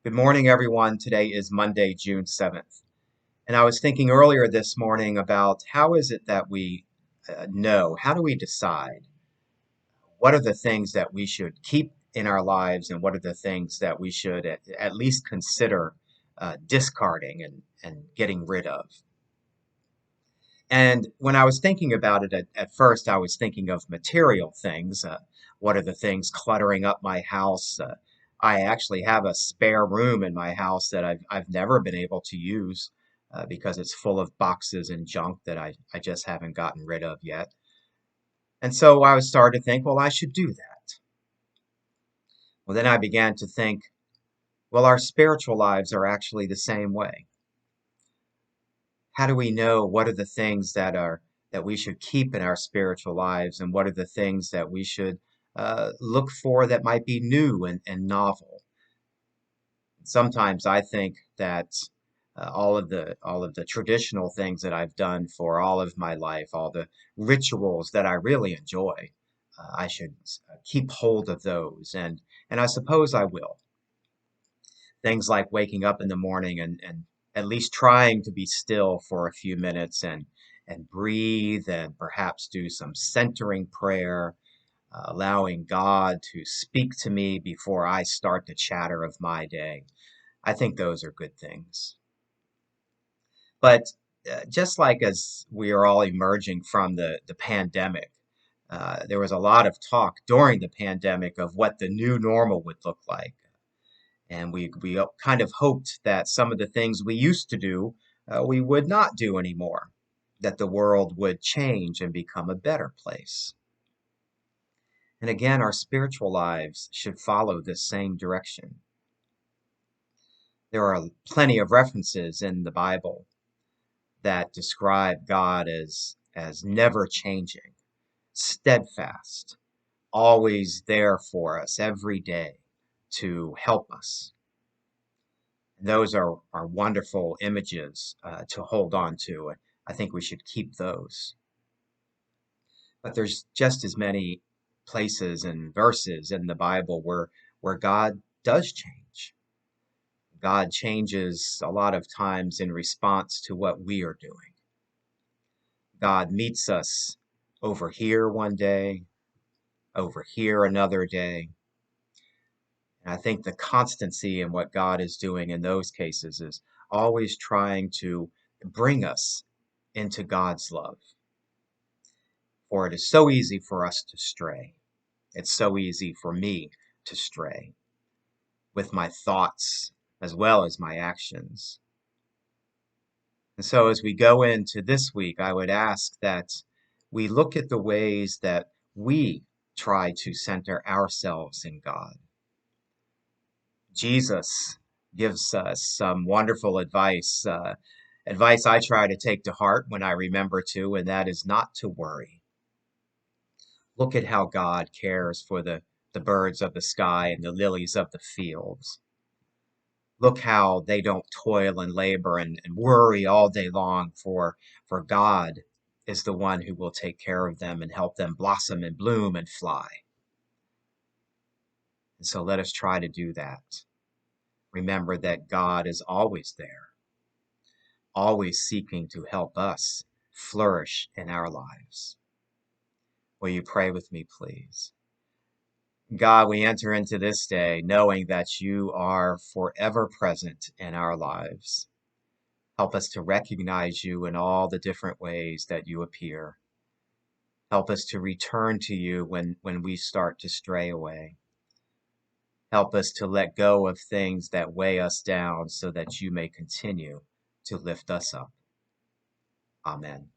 Good morning, everyone. Today is Monday, June 7th. And I was thinking earlier this morning about how is it that we know, how do we decide what are the things that we should keep in our lives and what are the things that we should at least consider discarding and getting rid of. And when I was thinking about it at first, I was thinking of material things. What are the things cluttering up my house? I actually have a spare room in my house that I've never been able to use because it's full of boxes and junk that I just haven't gotten rid of yet. And so I was started to think, well, I should do that. Well, then I began to think, well, our spiritual lives are actually the same way. How do we know what are the things that we should keep in our spiritual lives and what are the things that we should look for that might be new and novel? Sometimes I think that all of the traditional things that I've done for all of my life, all the rituals that I really enjoy, I should keep hold of those, and I suppose I will. Things like waking up in the morning and at least trying to be still for a few minutes and breathe and perhaps do some centering prayer, allowing God to speak to me before I start the chatter of my day. I think those are good things. But just like as we are all emerging from the pandemic, there was a lot of talk during the pandemic of what the new normal would look like. And we kind of hoped that some of the things we used to do, we would not do anymore, that the world would change and become a better place. And again, our spiritual lives should follow this same direction. There are plenty of references in the Bible that describe God as never changing, steadfast, always there for us every day to help us. Those are wonderful images to hold on to. I think we should keep those. But there's just as many places and verses in the Bible where God does change. God changes a lot of times in response to what we are doing. God meets us over here one day, over here another day. And I think the constancy in what God is doing in those cases is always trying to bring us into God's love. For it is so easy for us to stray. It's so easy for me to stray with my thoughts as well as my actions. And so as we go into this week, I would ask that we look at the ways that we try to center ourselves in God. Jesus gives us some wonderful advice, advice I try to take to heart when I remember to, and that is not to worry. Look at how God cares for the birds of the sky and the lilies of the fields. Look how they don't toil and labor and worry all day long, for God is the one who will take care of them and help them blossom and bloom and fly. And so let us try to do that. Remember that God is always there, always seeking to help us flourish in our lives. Will you pray with me, please? God, we enter into this day knowing that you are forever present in our lives. Help us to recognize you in all the different ways that you appear. Help us to return to you when we start to stray away. Help us to let go of things that weigh us down so that you may continue to lift us up. Amen.